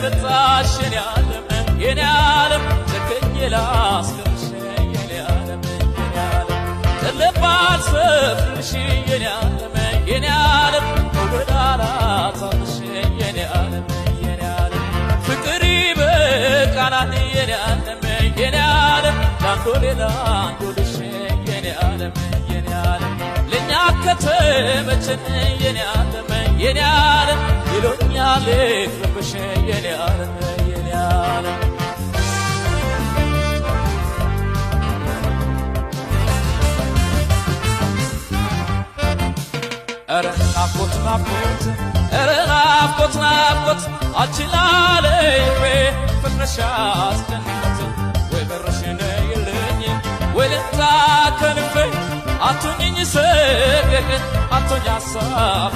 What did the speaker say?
መጣሽ የኔ ዓለም የኔ ዓለም ዘከኝ ላስቀርሽ የኔ ዓለም የኔ ዓለም ተለባል ሰፍሽ የኔ ዓለም የኔ ዓለም ወዳላታሽ የኔ ዓለም የኔ ዓለም ፍቅሪ በቃናት የኔ ዓለም የኔ ዓለም ላንዶሌላ አንዶልሽ የኔ ዓለም የኔ ዓለም ለኛ ከተመቸን የኔ ዓለም የኔ ዓለም ይሎኛል ልብሽ የኔ ዓለም የኔ ዓለም ኧረ ናፍቆት ናፍቆት ኧረ ናፍቆት ናፍቆት አልችላለኝ ፍቅርሽ አስጨነቀኝ ወይ በርሽ ነይልኝ ወይ ልምጣ ከልቤ አትሁኝኝ ሰቀቀን አትሁኝ ሀሳብ